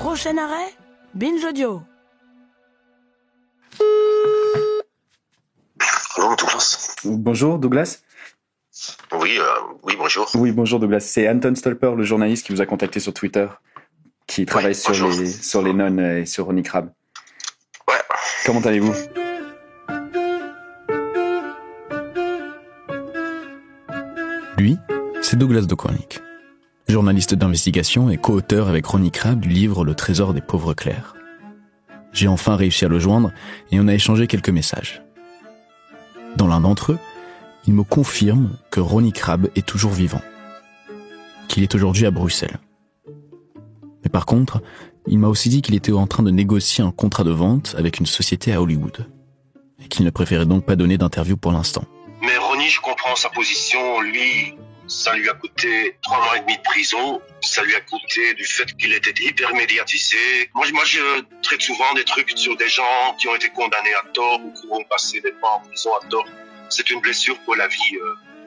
Prochain arrêt, Binge Audio. Bonjour Douglas. Bonjour Douglas. Oui, bonjour. Oui, bonjour Douglas. C'est Anton Stolper, le journaliste qui vous a contacté sur Twitter, qui travaille sur les nonnes et sur Ronnie Crabbe. Ouais. Comment allez-vous ? Lui, c'est Douglas de Cornick, journaliste d'investigation et co-auteur avec Ronnie Crabbe du livre Le Trésor des pauvres clercs. J'ai enfin réussi à le joindre et on a échangé quelques messages. Dans l'un d'entre eux, il me confirme que Ronnie Crabbe est toujours vivant, qu'il est aujourd'hui à Bruxelles. Mais par contre, il m'a aussi dit qu'il était en train de négocier un contrat de vente avec une société à Hollywood, et qu'il ne préférait donc pas donner d'interview pour l'instant. Mais Ronnie, je comprends sa position. Lui, ça lui a coûté 3 mois et demi de prison. Ça lui a coûté du fait qu'il était hyper médiatisé. Moi, je traite souvent des trucs sur des gens qui ont été condamnés à tort ou qui ont passé des mois en prison à tort. C'est une blessure pour la vie.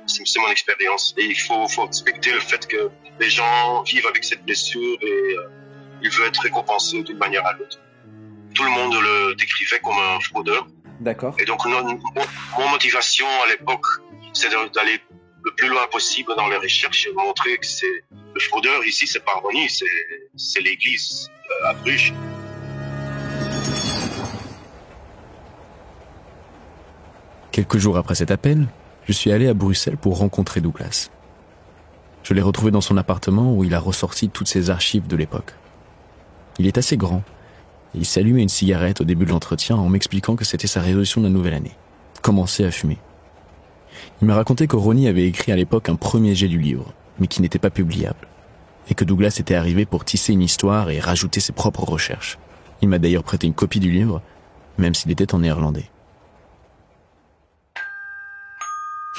C'est mon expérience. Et il faut respecter le fait que les gens vivent avec cette blessure et il veut être récompensé d'une manière à l'autre. Tout le monde le décrivait comme un fraudeur. D'accord. Et donc, mon motivation à l'époque, c'est d'aller le plus loin possible dans les recherches et de montrer que c'est le fraudeur ici, c'est pas Ronnie, c'est l'église à Bruges. Quelques jours après cet appel, je suis allé à Bruxelles pour rencontrer Douglas. Je l'ai retrouvé dans son appartement où il a ressorti toutes ses archives de l'époque. Il est assez grand. Et il s'est allumé une cigarette au début de l'entretien en m'expliquant que c'était sa résolution de la nouvelle année. Commencer à fumer. Il m'a raconté que Ronnie avait écrit à l'époque un premier jet du livre, mais qui n'était pas publiable. Et que Douglas était arrivé pour tisser une histoire et rajouter ses propres recherches. Il m'a d'ailleurs prêté une copie du livre, même s'il était en néerlandais.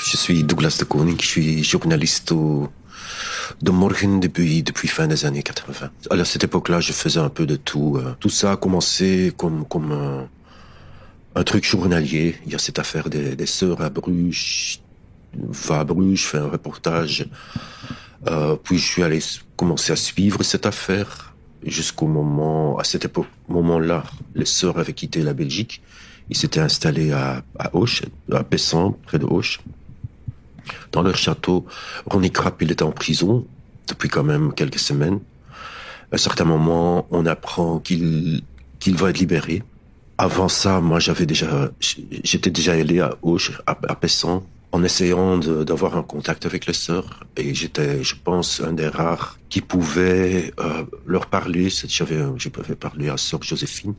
Je suis Douglas de Koning, je suis journaliste de Morgen depuis fin des années 80. À cette époque-là, je faisais un peu de tout. Tout ça a commencé comme un truc journalier. Il y a cette affaire des sœurs à Bruges. Va à Bruges, fais un reportage. Puis je suis allé commencer à suivre cette affaire jusqu'au moment, à cet moment-là, les sœurs avaient quitté la Belgique. Ils s'étaient installés à Auch, à Pessan, près de Auch. Dans leur château, Ronnie Crabbe, il était en prison depuis quand même quelques semaines. À un certain moment, on apprend qu'il va être libéré. Avant ça, moi, j'étais déjà allé à Auch, à Pessan, en essayant d'avoir un contact avec les sœurs. Et j'étais, je pense, un des rares qui pouvait leur parler. Je pouvais parler à sœur Joséphine.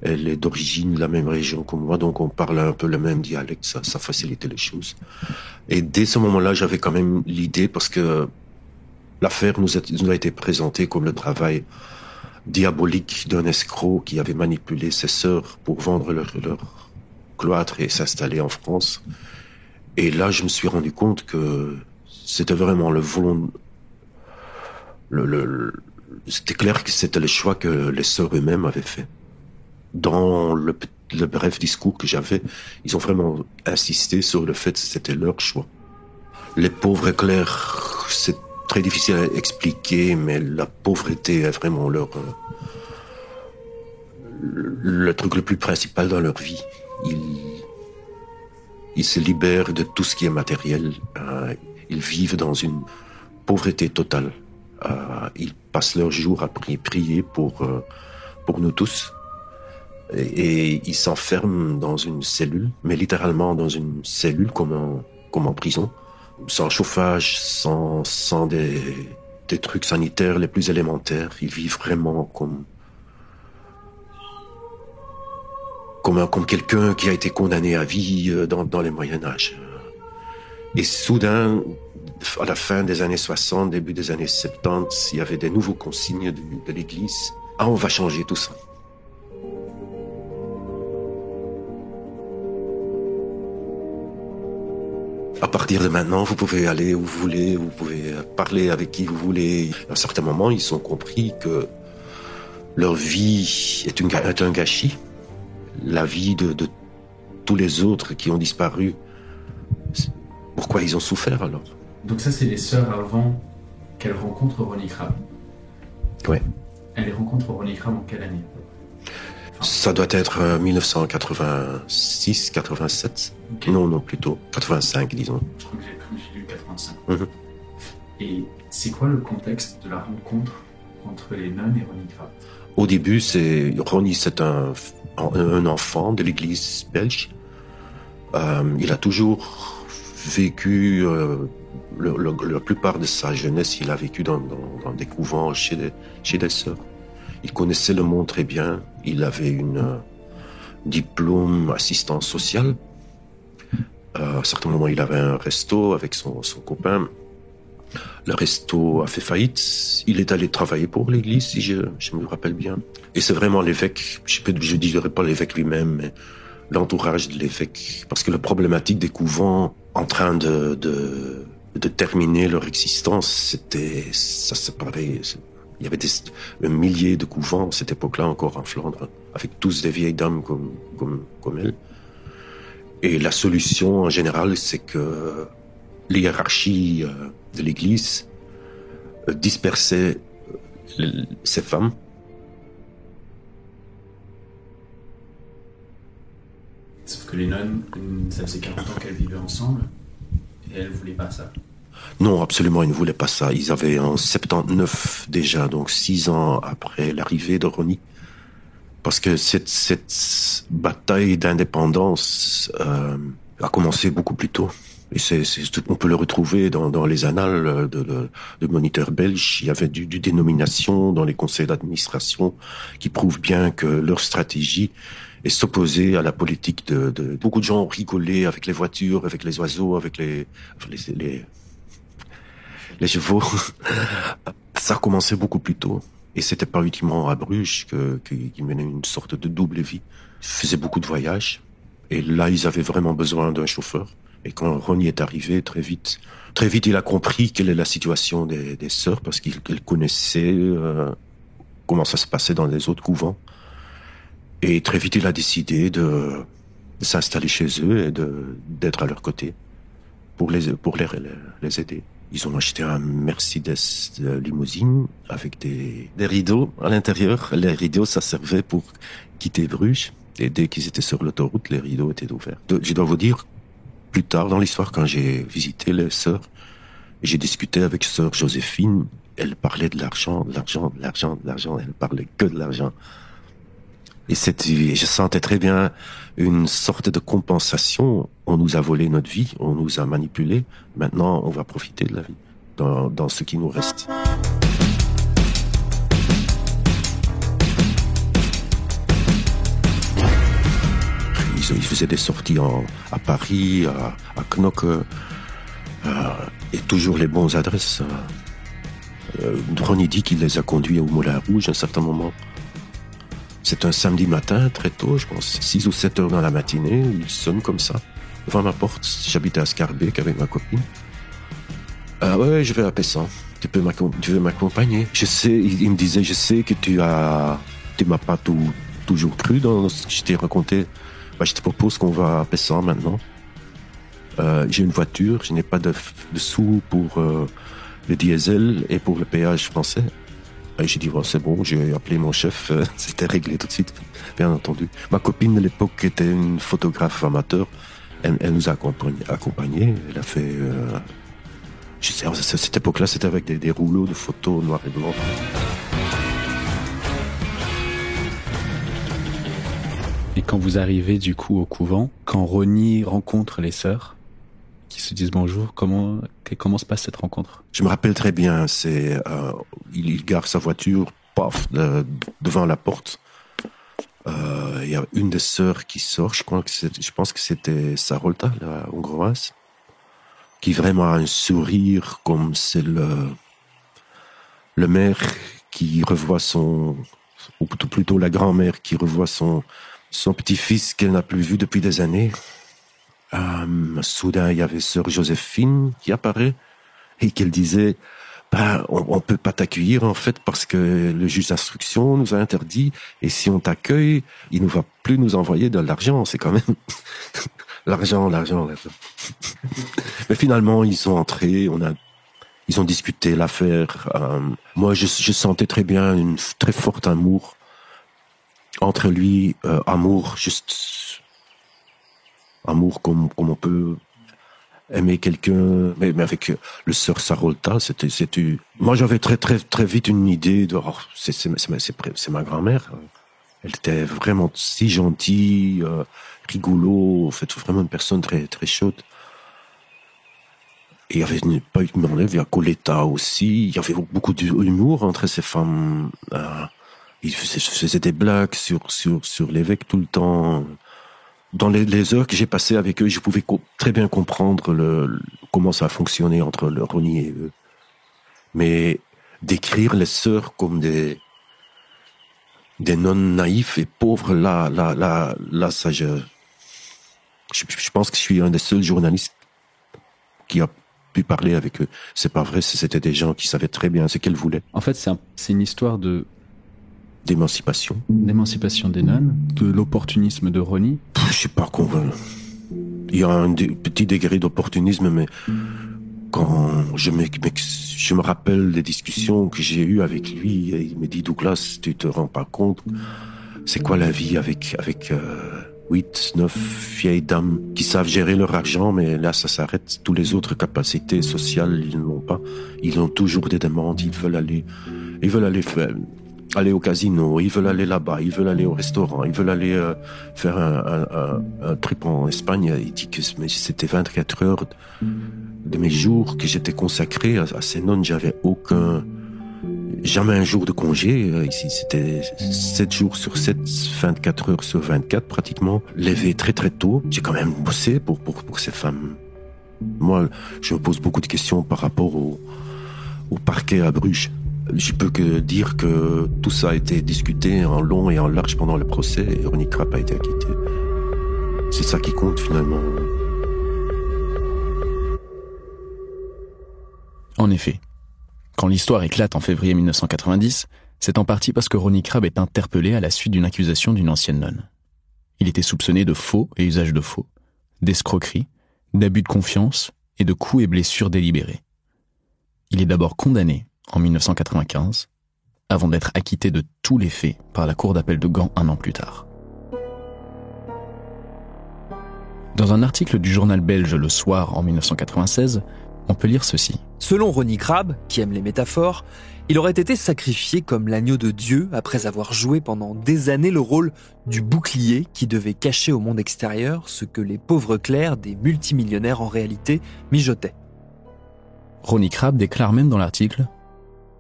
Elle est d'origine de la même région que moi, donc on parle un peu le même dialecte, ça facilitait les choses. Et dès ce moment-là, j'avais quand même l'idée, parce que l'affaire nous a été présentée comme le travail diabolique d'un escroc qui avait manipulé ses sœurs pour vendre leur cloître et s'installer en France. Et là, je me suis rendu compte que c'était vraiment c'était clair que c'était le choix que les sœurs eux-mêmes avaient fait. Dans le bref discours que j'avais, ils ont vraiment insisté sur le fait que c'était leur choix. Les pauvres clercs, c'est très difficile à expliquer, mais la pauvreté est vraiment le truc le plus principal dans leur vie. Ils se libèrent de tout ce qui est matériel. Ils vivent dans une pauvreté totale. Ils passent leur jour à prier pour nous tous. Et ils s'enferment dans une cellule, mais littéralement dans une cellule comme en prison, sans chauffage, sans des trucs sanitaires les plus élémentaires. Ils vivent vraiment comme quelqu'un qui a été condamné à vie dans les Moyen-Âge. Et soudain, à la fin des années 60, début des années 70, il y avait des nouveaux consignes de l'Église. On va changer tout ça. À partir de maintenant, vous pouvez aller où vous voulez, vous pouvez parler avec qui vous voulez. À un certain moment, ils ont compris que leur vie est un gâchis. La vie de tous les autres qui ont disparu. Pourquoi ils ont souffert alors? Donc ça, c'est les sœurs avant qu'elles rencontrent Ronnie Crabbe. Ouais. Elle les rencontre au Ronnie Crab en quelle année? Ça doit être 1986, 87. Okay. Non, plutôt 85, disons. Je crois que j'ai lu 85. Mm-hmm. Et c'est quoi le contexte de la rencontre entre les nonnes et Ronnie Crab? Au début, Ronnie, c'est un enfant de l'église belge. Il a toujours vécu, la plupart de sa jeunesse, il a vécu dans des couvents chez des sœurs. Il connaissait le monde très bien. Il avait un diplôme assistant social. À un certain moment, il avait un resto avec son copain. Le resto a fait faillite. Il est allé travailler pour l'église, si je me rappelle bien. Et c'est vraiment l'évêque, je dirais pas l'évêque lui-même, mais l'entourage de l'évêque. Parce que la problématique des couvents en train de terminer leur existence, ça séparait. Il y avait un millier de couvents à cette époque-là encore en Flandre, avec tous des vieilles dames comme elle. Et la solution en général, c'est que les hiérarchies de l'Église dispersaient ces femmes. Sauf que les nonnes, ça faisait 40 ans qu'elles vivaient ensemble, et elles ne voulaient pas ça. Non, absolument, ils ne voulaient pas ça. Ils avaient en 79 déjà, donc 6 ans après l'arrivée de Ronnie. Parce que cette bataille d'indépendance a commencé beaucoup plus tôt. Et on peut le retrouver dans les annales de moniteurs belges. Il y avait du dénomination dans les conseils d'administration qui prouvent bien que leur stratégie est s'opposer à la politique de... Beaucoup de gens ont rigolé avec les voitures, avec les oiseaux, avec les chevaux. Ça a commencé beaucoup plus tôt. Et c'était pas uniquement à Bruges qu'ils menaient une sorte de double vie. Ils faisaient beaucoup de voyages. Et là, ils avaient vraiment besoin d'un chauffeur. Et quand Ronnie est arrivé, très vite, il a compris quelle est la situation des sœurs, parce qu'il connaissait comment ça se passait dans les autres couvents. Et très vite, il a décidé de s'installer chez eux et d'être à leur côté pour les aider. Ils ont acheté un Mercedes limousine avec des rideaux à l'intérieur. Les rideaux, ça servait pour quitter Bruges. Et dès qu'ils étaient sur l'autoroute, les rideaux étaient ouverts. Je dois vous dire, plus tard dans l'histoire, quand j'ai visité les sœurs, j'ai discuté avec sœur Joséphine, elle parlait de l'argent. Elle parlait que de l'argent. Et je sentais très bien une sorte de compensation. On nous a volé notre vie, on nous a manipulés. Maintenant, on va profiter de la vie, dans ce qui nous reste. Ils faisaient des sorties à Paris, à Knokke, et toujours les bonnes adresses. Ronnie dit qu'il les a conduits au Moulin Rouge à un certain moment. C'est un samedi matin, très tôt, je pense, 6 ou 7 heures dans la matinée, il sonne comme ça, devant ma porte. J'habitais à Scarbeck avec ma copine. Ouais, je vais à Pessan. Tu veux m'accompagner? Je sais, il me disait, je sais que tu m'as pas toujours cru dans ce que je t'ai raconté. Bah, je te propose qu'on va à Pessan maintenant. J'ai une voiture, je n'ai pas de sous pour le diesel et pour le péage français. Et j'ai dit, bon, c'est bon, j'ai appelé mon chef, c'était réglé tout de suite, bien entendu. Ma copine de l'époque était une photographe amateur, elle nous a accompagnés, elle a fait... je sais, à cette époque-là, c'était avec des rouleaux de photos noir et blanc. Et quand vous arrivez du coup au couvent, quand Ronnie rencontre les sœurs, qui se disent bonjour, comment se passe cette rencontre? Je me rappelle très bien, il gare sa voiture, paf, devant la porte. Il y a une des sœurs qui sort, je pense que c'était Sarolta, la hongroise, qui vraiment a un sourire comme c'est le maire qui revoit ou plutôt la grand-mère qui revoit son petit-fils qu'elle n'a plus vu depuis des années. Soudain, il y avait sœur Joséphine qui apparaît et qu'elle disait on peut pas t'accueillir en fait parce que le juge d'instruction nous a interdit et si on t'accueille, il ne va plus nous envoyer de l'argent. C'est quand même l'argent. Mais finalement, ils sont entrés. Ils ont discuté l'affaire. Moi, je sentais très bien une très forte amour entre lui, amour comme on peut aimer quelqu'un, mais avec le sœur Sarolta, c'était. Moi, j'avais très vite une idée de. Oh, c'est ma grand-mère. Elle était vraiment si gentille, rigolo, en fait, vraiment une personne très très chaude. Et il y avait il y a Coletta aussi. Il y avait beaucoup d'humour entre ces femmes. Il faisait des blagues sur l'évêque tout le temps. Dans les heures que j'ai passées avec eux, je pouvais très bien comprendre comment ça a fonctionné entre Ronnie et eux. Mais décrire les sœurs comme des nonnes naïfs et pauvres, là, ça, je pense que je suis un des seuls journalistes qui a pu parler avec eux. C'est pas vrai, c'était des gens qui savaient très bien ce qu'elles voulaient. En fait, c'est une histoire d'émancipation des nonnes, de l'opportunisme de Ronnie. Je suis pas convaincu. Il y a un petit degré d'opportunisme, mais quand je me rappelle des discussions que j'ai eues avec lui, il me dit, Douglas, tu te rends pas compte, c'est quoi la vie avec 8, 9 vieilles dames qui savent gérer leur argent, mais là ça s'arrête. Toutes les autres capacités sociales, ils n'ont pas. Ils ont toujours des demandes, ils veulent aller au casino, ils veulent aller là-bas, ils veulent aller au restaurant, ils veulent aller faire un trip en Espagne. Il dit que c'était 24 heures de mes jours que j'étais consacré à ces nonnes. J'avais jamais un jour de congé. Ici, c'était 7 jours sur 7, 24 heures sur 24 pratiquement. Levé très très tôt. J'ai quand même bossé pour ces femmes. Moi, je me pose beaucoup de questions par rapport au parquet à Bruges. Je peux que dire que tout ça a été discuté en long et en large pendant le procès et Ronnie Crabbe a été acquitté. C'est ça qui compte finalement. En effet, quand l'histoire éclate en février 1990, c'est en partie parce que Ronnie Crabbe est interpellé à la suite d'une accusation d'une ancienne nonne. Il était soupçonné de faux et usage de faux, d'escroquerie, d'abus de confiance et de coups et blessures délibérés. Il est d'abord condamné en 1995, avant d'être acquitté de tous les faits par la cour d'appel de Gand un an plus tard. Dans un article du journal belge Le Soir en 1996, on peut lire ceci. Selon Ronnie Crabbe, qui aime les métaphores, il aurait été sacrifié comme l'agneau de Dieu après avoir joué pendant des années le rôle du bouclier qui devait cacher au monde extérieur ce que les pauvres clercs des multimillionnaires en réalité mijotaient. Ronnie Crabbe déclare même dans l'article: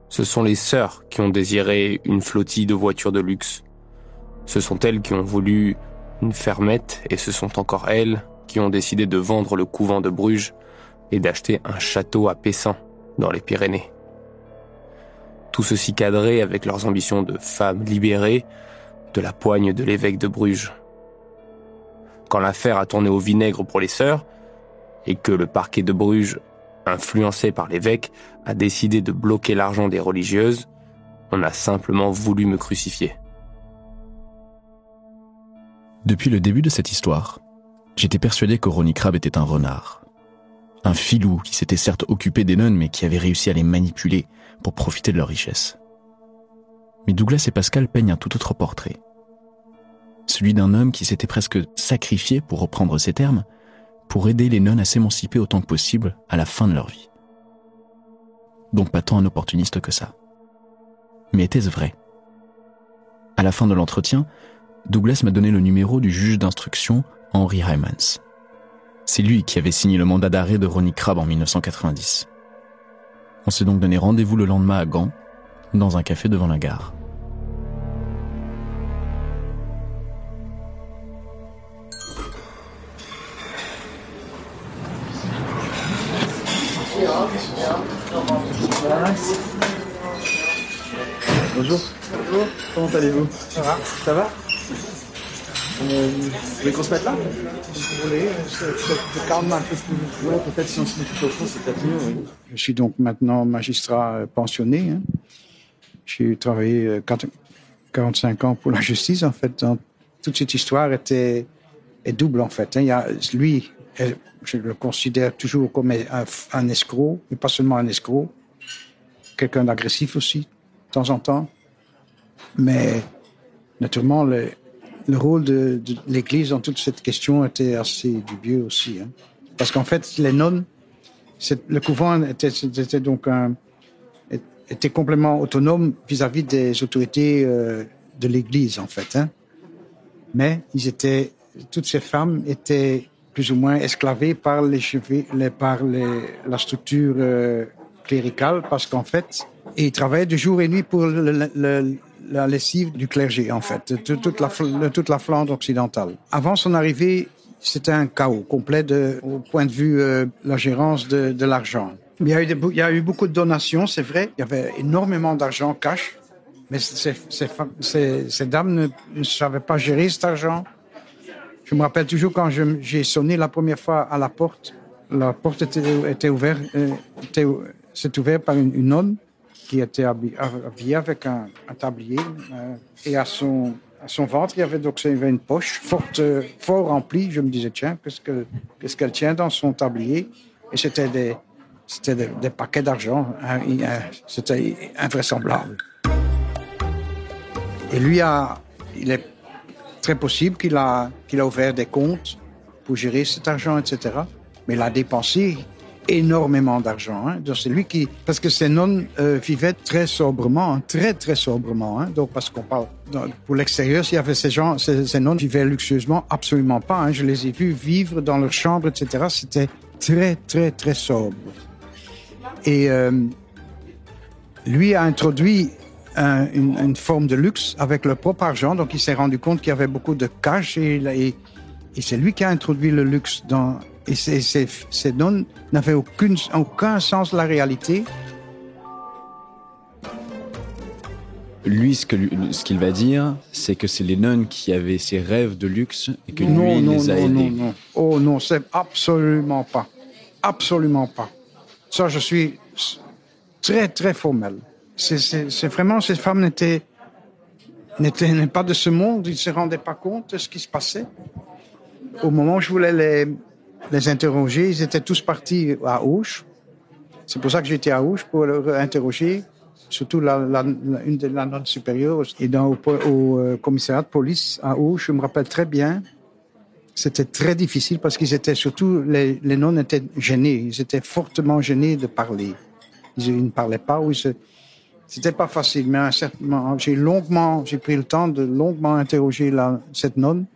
Ce sont les sœurs qui ont désiré une flottille de voitures de luxe. Ce sont elles qui ont voulu une fermette et ce sont encore elles qui ont décidé de vendre le couvent de Bruges et d'acheter un château à Pessan, dans les Pyrénées. Tout ceci cadré avec leurs ambitions de femmes libérées de la poigne de l'évêque de Bruges. Quand l'affaire a tourné au vinaigre pour les sœurs et que le parquet de Bruges, influencé par l'évêque, a décidé de bloquer l'argent des religieuses, on a simplement voulu me crucifier. Depuis le début de cette histoire, j'étais persuadé que Ronnie Crabbe était un renard. Un filou qui s'était certes occupé des nonnes mais qui avait réussi à les manipuler pour profiter de leur richesse. Mais Douglas et Pascal peignent un tout autre portrait. Celui d'un homme qui s'était presque sacrifié, pour reprendre ces termes, pour aider les nonnes à s'émanciper autant que possible à la fin de leur vie. Donc pas tant un opportuniste que ça. Mais était-ce vrai ? À la fin de l'entretien, Douglas m'a donné le numéro du juge d'instruction Henry Heymans. C'est lui qui avait signé le mandat d'arrêt de Ronnie Crabbe en 1990. On s'est donc donné rendez-vous le lendemain à Gand, dans un café devant la gare. Bonjour. Bonjour. Comment allez-vous ? Ça va ? Ça va ? Vous voulez qu'on se mette là ? Si vous voulez, je calme un peu plus. Ouais, peut-être si on se met tout au fond, c'est peut-être mieux, oui. Je suis donc maintenant magistrat pensionné. Hein. J'ai travaillé 45 ans pour la justice, en fait. Donc, toute cette histoire est double, en fait. Hein. Il y a lui Et je le considère toujours comme un escroc, mais pas seulement un escroc, quelqu'un d'agressif aussi, de temps en temps. Mais naturellement, le rôle de l'Église dans toute cette question était assez dubieux aussi. Hein. Parce qu'en fait, les nonnes, le couvent était donc était complètement autonome vis-à-vis des autorités de l'Église, en fait. Hein. Mais toutes ces femmes étaient plus ou moins esclavées par la structure cléricale, parce qu'en fait, ils travaillaient de jour et nuit pour la lessive du clergé, en fait, toute la Flandre occidentale. Avant son arrivée, c'était un chaos complet au point de vue la gérance de l'argent. Il y a eu beaucoup de donations, c'est vrai. Il y avait énormément d'argent cash, mais ces dames ne savaient pas gérer cet argent. Je me rappelle toujours quand j'ai sonné la première fois à la porte était ouverte, s'est ouverte par une nonne qui était habillée avec un tablier et à son ventre il y avait une poche fort remplie. Je me disais tiens, qu'est-ce qu'elle tient dans son tablier? Et c'était des paquets d'argent. C'était invraisemblable. Et lui il est très possible qu'il a ouvert des comptes pour gérer cet argent, etc. Mais il a dépensé énormément d'argent. Hein. Donc c'est lui parce que ces nonnes vivaient très sobrement, hein, très très sobrement. Hein. Donc parce qu'on parle pour l'extérieur, s'il y avait ces nonnes vivaient luxueusement, absolument pas. Hein. Je les ai vus vivre dans leur chambre, etc. C'était très très très sobre. Et lui a introduit une forme de luxe avec leur propre argent. Donc il s'est rendu compte qu'il y avait beaucoup de cash et c'est lui qui a introduit le luxe et ces nonnes n'avaient aucun sens de la réalité. Lui, ce qu'il va dire, c'est que c'est les nonnes qui avaient ces rêves de luxe et que lui les a aidés. Non. Oh non, c'est absolument pas. Absolument pas. Ça, je suis très, très formel. C'est vraiment, ces femmes n'étaient pas de ce monde, ils ne se rendaient pas compte de ce qui se passait. Au moment où je voulais les interroger, ils étaient tous partis à Auch. C'est pour ça que j'étais à Auch pour les interroger, surtout une de la nonne supérieure. Et au commissariat de police à Auch, je me rappelle très bien, c'était très difficile parce qu'ils étaient surtout, les nonnes étaient gênées, ils étaient fortement gênés de parler. Ils ne parlaient pas ou c'était pas facile, mais à un certain moment, j'ai pris le temps de longuement interroger cette nonne.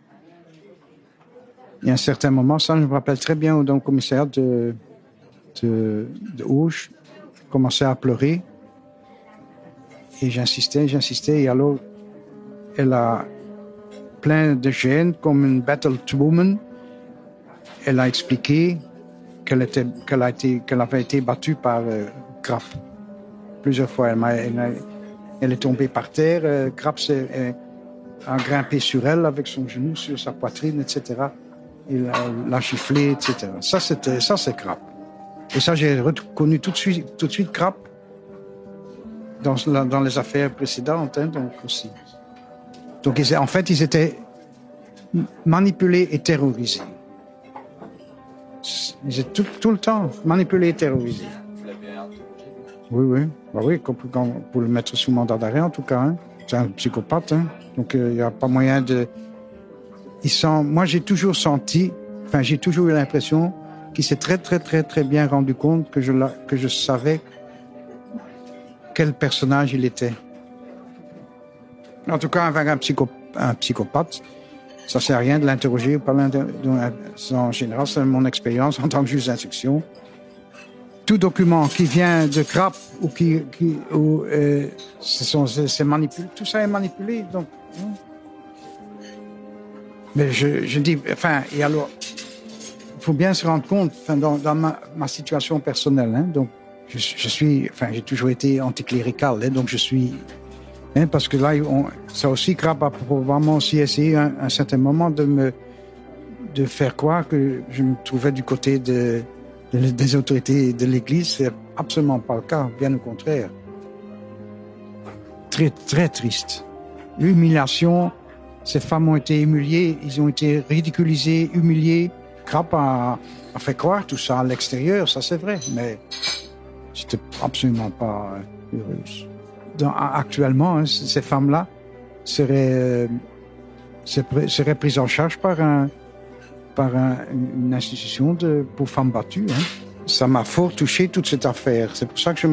Et à un certain moment, ça, je me rappelle très bien, dans le commissariat de Auch, je commençais à pleurer. Et j'insistais, et alors, elle a plein de gêne, comme une battled woman. Elle a expliqué qu'elle avait été battue par Krap. Plusieurs fois, elle est tombée par terre. Krap a grimpé sur elle avec son genou sur sa poitrine, etc. Il l'a giflé, etc. Ça, c'est Krap. Et ça, j'ai reconnu tout de suite Krap dans les affaires précédentes, hein, donc aussi. Donc, en fait, ils étaient manipulés et terrorisés. Ils étaient tout le temps manipulés et terrorisés. Oui. Bah oui, pour le mettre sous mandat d'arrêt, en tout cas. Hein. C'est un psychopathe. Hein. Donc, il n'y a pas moyen de... Moi, j'ai toujours eu l'impression qu'il s'est très, très, très, très bien rendu compte que je savais quel personnage il était. En tout cas, avec un psychopathe, ça sert à rien de l'interroger ou pas en général, c'est mon expérience en tant que juge d'instruction. Tout document qui vient de Krap c'est manipulé, tout ça est manipulé. Donc, mais je dis, et alors, il faut bien se rendre compte, dans ma situation personnelle, hein, donc j'ai toujours été anticlérical, hein, donc je suis, hein, parce que là, ça aussi, Krap a probablement aussi essayé à un certain moment de faire croire que je me trouvais du côté des autorités de l'Église. C'est absolument pas le cas, bien au contraire. Très, très triste. L'humiliation, ces femmes ont été humiliées, ils ont été ridiculisés, humiliés, Crabbe a fait croire tout ça à l'extérieur, ça c'est vrai, mais j'étais absolument pas heureuse. Actuellement, hein, ces femmes-là seraient prises en charge par une institution pour femmes battues. Hein. Ça m'a fort touché, toute cette affaire. C'est pour ça que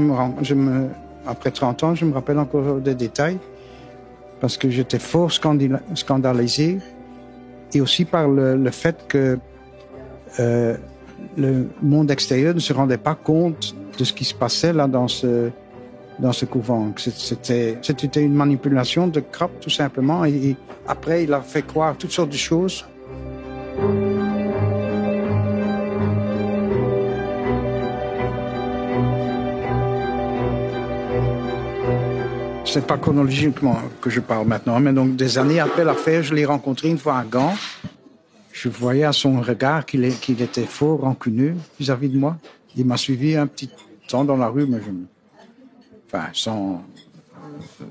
après 30 ans, je me rappelle encore des détails, parce que j'étais fort scandalisé, et aussi par le fait que le monde extérieur ne se rendait pas compte de ce qui se passait là dans ce couvent. C'était une manipulation de Crabbe, tout simplement, et après il a fait croire toutes sortes de choses. C'est pas chronologiquement que je parle maintenant, mais donc des années après l'affaire, je l'ai rencontré une fois à Gand. Je voyais à son regard qu'il était fort rancuneux vis-à-vis de moi. Il m'a suivi un petit temps dans la rue, mais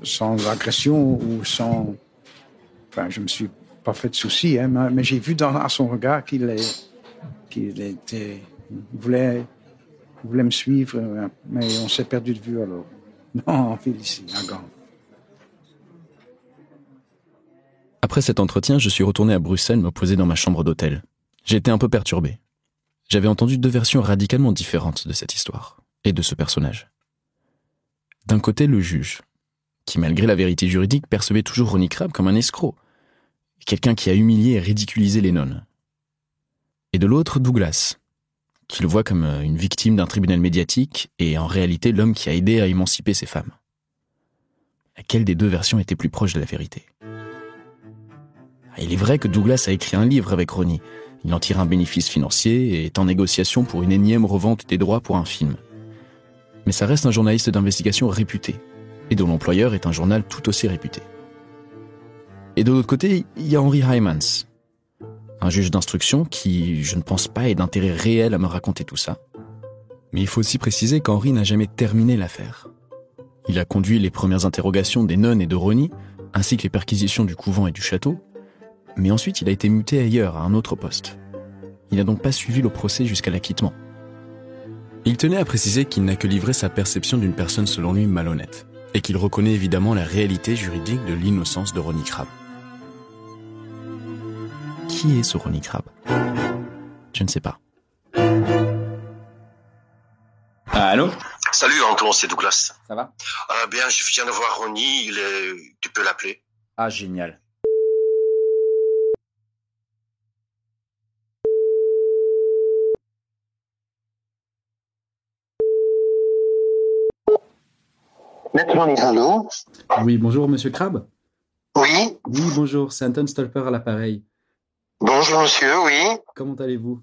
sans agression ou sans... Enfin, je me suis pas fait de soucis, hein, mais j'ai vu à son regard qu'il voulait me suivre, mais on s'est perdu de vue alors. Non, en ville ici, à Gand. Après cet entretien, je suis retourné à Bruxelles me poser dans ma chambre d'hôtel. J'étais un peu perturbé. J'avais entendu deux versions radicalement différentes de cette histoire et de ce personnage. D'un côté, le juge, qui malgré la vérité juridique percevait toujours Ronnie Crabbe comme un escroc, quelqu'un qui a humilié et ridiculisé les nonnes. Et de l'autre, Douglas, qui le voit comme une victime d'un tribunal médiatique et en réalité l'homme qui a aidé à émanciper ces femmes. Laquelle des deux versions était plus proche de la vérité ? Il est vrai que Douglas a écrit un livre avec Ronnie. Il en tire un bénéfice financier et est en négociation pour une énième revente des droits pour un film. Mais ça reste un journaliste d'investigation réputé, et dont l'employeur est un journal tout aussi réputé. Et de l'autre côté, il y a Henry Heymans, un juge d'instruction qui, je ne pense pas, ait d'intérêt réel à me raconter tout ça. Mais il faut aussi préciser qu'Henry n'a jamais terminé l'affaire. Il a conduit les premières interrogations des nonnes et de Ronnie, ainsi que les perquisitions du couvent et du château, mais ensuite il a été muté ailleurs, à un autre poste. Il n'a donc pas suivi le procès jusqu'à l'acquittement. Il tenait à préciser qu'il n'a que livré sa perception d'une personne selon lui malhonnête, et qu'il reconnaît évidemment la réalité juridique de l'innocence de Ronnie Crabbe. Qui est ce Ronnie Crabbe ? Je ne sais pas. Allô ? Salut Anton, c'est Douglas. Ça va ? Bien, je viens de voir Ronnie, tu peux l'appeler. Ah, génial. Allô ? Oui, bonjour Monsieur Crabbe. Oui. Oui, bonjour, c'est Anton Stolper à l'appareil. Bonjour monsieur, oui. Comment allez-vous ?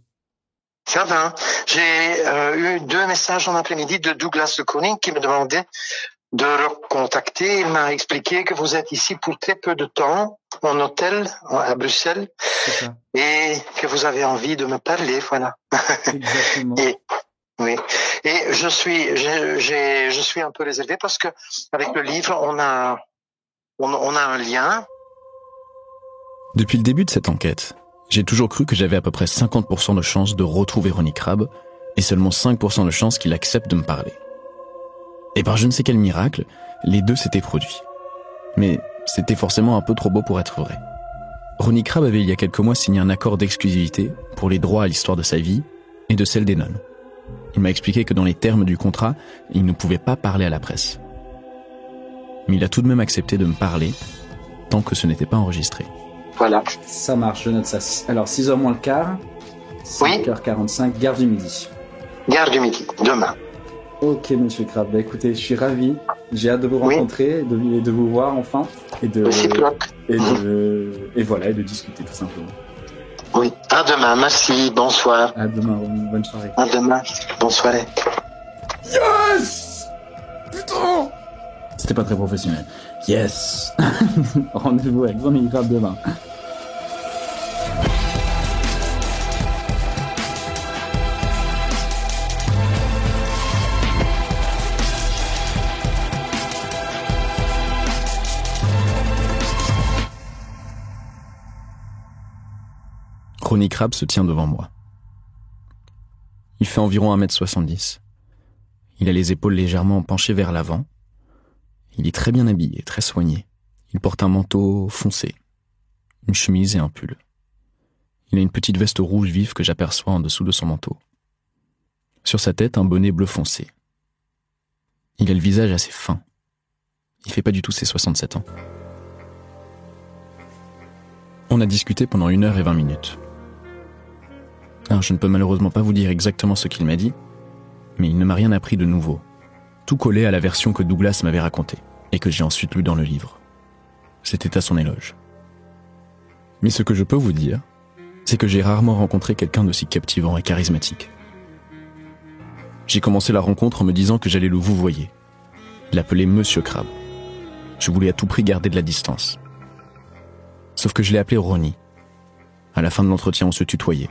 Ça va. J'ai eu 2 messages en après-midi de Douglas de Koning qui me demandait de le contacter. Il m'a expliqué que vous êtes ici pour très peu de temps, en hôtel à Bruxelles, C'est ça. et que vous avez envie de me parler, voilà. Exactement. Oui. Et je suis un peu réservé parce que avec le livre, on a un lien. Depuis le début de cette enquête, j'ai toujours cru que j'avais à peu près 50% de chances de retrouver Ronnie Crabbe et seulement 5% de chances qu'il accepte de me parler. Et par je ne sais quel miracle, les deux s'étaient produits. Mais c'était forcément un peu trop beau pour être vrai. Ronnie Crabbe avait il y a quelques mois signé un accord d'exclusivité pour les droits à l'histoire de sa vie et de celle des nonnes. Il m'a expliqué que dans les termes du contrat, il ne pouvait pas parler à la presse. Mais il a tout de même accepté de me parler, tant que ce n'était pas enregistré. Voilà. Ça marche, je note ça. Alors, 6h moins le quart, 5h45, gare du Midi. Gare du Midi, demain. Ok, Monsieur Crabbe, bah, écoutez, je suis ravi. J'ai hâte de vous rencontrer, de vous voir enfin, et de discuter tout simplement. Oui, à demain, merci, bonsoir. À demain, bonne soirée. À demain, bonne soirée. Yes! Putain! C'était pas très professionnel. Yes! Rendez-vous avec Ronnie Crabbe demain. Ronnie Crabbe se tient devant moi. Il fait environ 1m70. Il a les épaules légèrement penchées vers l'avant. Il est très bien habillé, très soigné. Il porte un manteau foncé, une chemise et un pull. Il a une petite veste rouge vive que j'aperçois en dessous de son manteau. Sur sa tête, un bonnet bleu foncé. Il a le visage assez fin. Il fait pas du tout ses 67 ans. On a discuté pendant 1h20. Alors je ne peux malheureusement pas vous dire exactement ce qu'il m'a dit, mais il ne m'a rien appris de nouveau. Tout collait à la version que Douglas m'avait racontée, et que j'ai ensuite lue dans le livre. C'était à son éloge. Mais ce que je peux vous dire, c'est que j'ai rarement rencontré quelqu'un d'aussi captivant et charismatique. J'ai commencé la rencontre en me disant que j'allais le vouvoyer, l'appeler Monsieur Crabbe. Je voulais à tout prix garder de la distance. Sauf que je l'ai appelé Ronnie. À la fin de l'entretien, on se tutoyait.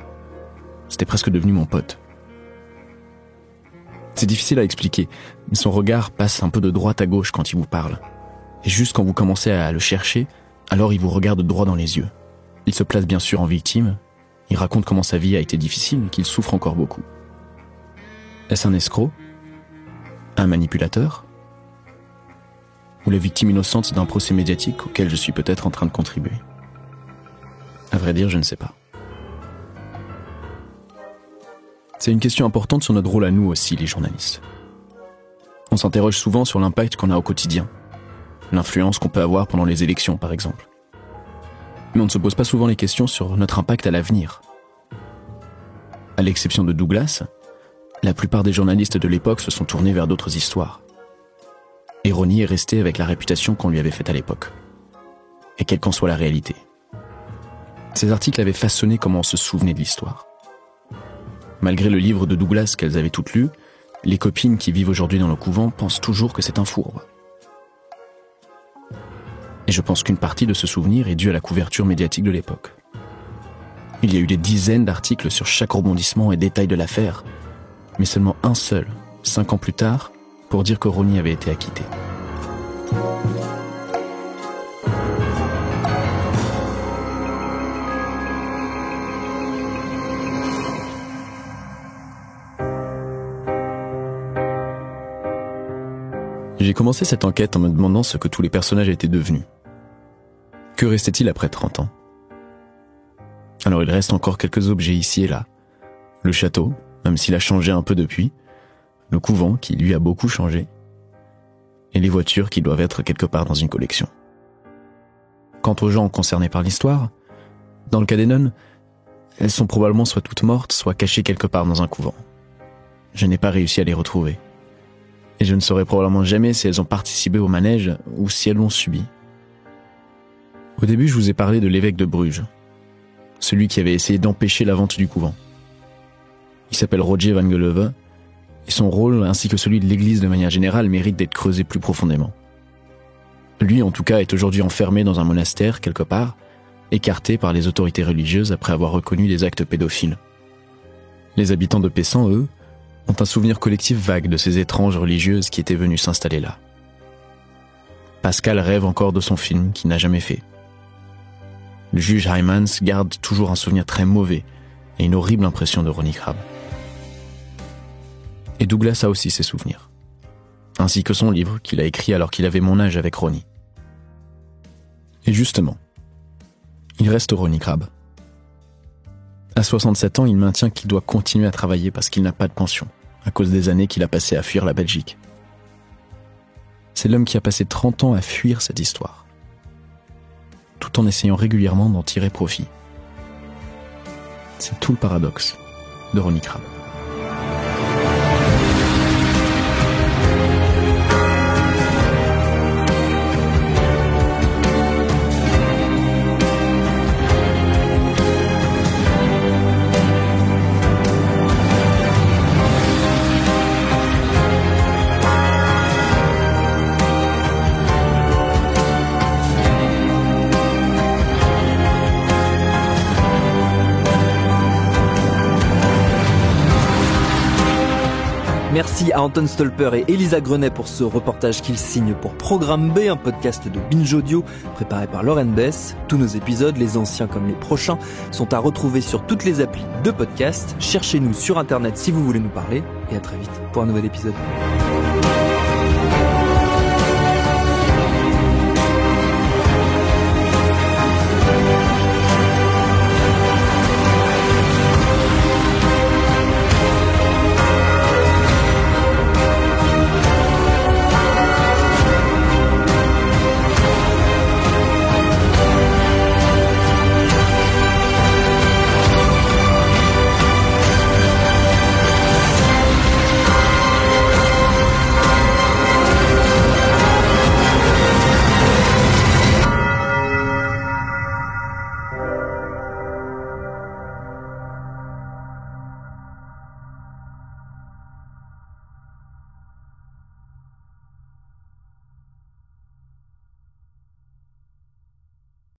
C'était presque devenu mon pote. C'est difficile à expliquer, mais son regard passe un peu de droite à gauche quand il vous parle. Et juste quand vous commencez à le chercher, alors il vous regarde droit dans les yeux. Il se place bien sûr en victime, il raconte comment sa vie a été difficile et qu'il souffre encore beaucoup. Est-ce un escroc? Un manipulateur? Ou la victime innocente d'un procès médiatique auquel je suis peut-être en train de contribuer? À vrai dire, je ne sais pas. C'est une question importante sur notre rôle à nous aussi, les journalistes. On s'interroge souvent sur l'impact qu'on a au quotidien, l'influence qu'on peut avoir pendant les élections, par exemple. Mais on ne se pose pas souvent les questions sur notre impact à l'avenir. À l'exception de Douglas, la plupart des journalistes de l'époque se sont tournés vers d'autres histoires. Et Ronnie est resté avec la réputation qu'on lui avait faite à l'époque. Et quelle qu'en soit la réalité. Ces articles avaient façonné comment on se souvenait de l'histoire. Malgré le livre de Douglas qu'elles avaient toutes lu, les copines qui vivent aujourd'hui dans le couvent pensent toujours que c'est un fourbe. Et je pense qu'une partie de ce souvenir est due à la couverture médiatique de l'époque. Il y a eu des dizaines d'articles sur chaque rebondissement et détail de l'affaire, mais seulement un seul, 5 ans plus tard, pour dire que Ronnie avait été acquitté. J'ai commencé cette enquête en me demandant ce que tous les personnages étaient devenus. Que restait-il après 30 ans? Alors il reste encore quelques objets ici et là. Le château, même s'il a changé un peu depuis. Le couvent, qui lui a beaucoup changé. Et les voitures qui doivent être quelque part dans une collection. Quant aux gens concernés par l'histoire, dans le cas des nonnes, elles sont probablement soit toutes mortes, soit cachées quelque part dans un couvent. Je n'ai pas réussi à les retrouver. Et je ne saurai probablement jamais si elles ont participé au manège ou si elles l'ont subi. Au début, je vous ai parlé de l'évêque de Bruges, celui qui avait essayé d'empêcher la vente du couvent. Il s'appelle Roger van Geleuve, et son rôle, ainsi que celui de l'Église de manière générale, mérite d'être creusé plus profondément. Lui, en tout cas, est aujourd'hui enfermé dans un monastère, quelque part, écarté par les autorités religieuses après avoir reconnu des actes pédophiles. Les habitants de Pessan, eux, ont un souvenir collectif vague de ces étranges religieuses qui étaient venues s'installer là. Pascal rêve encore de son film qu'il n'a jamais fait. Le juge Heymans garde toujours un souvenir très mauvais et une horrible impression de Ronnie Crabbe. Et Douglas a aussi ses souvenirs, ainsi que son livre qu'il a écrit alors qu'il avait mon âge avec Ronnie. Et justement, il reste Ronnie Crabbe. À 67 ans, il maintient qu'il doit continuer à travailler parce qu'il n'a pas de pension, à cause des années qu'il a passées à fuir la Belgique. C'est l'homme qui a passé 30 ans à fuir cette histoire, tout en essayant régulièrement d'en tirer profit. C'est tout le paradoxe de Ronnie Crabbe. Merci à Anton Stolper et Elisa Grenet pour ce reportage qu'ils signent pour Programme B, un podcast de Binge Audio préparé par Lauren Bess. Tous nos épisodes, les anciens comme les prochains, sont à retrouver sur toutes les applis de podcast. Cherchez-nous sur Internet si vous voulez nous parler et à très vite pour un nouvel épisode.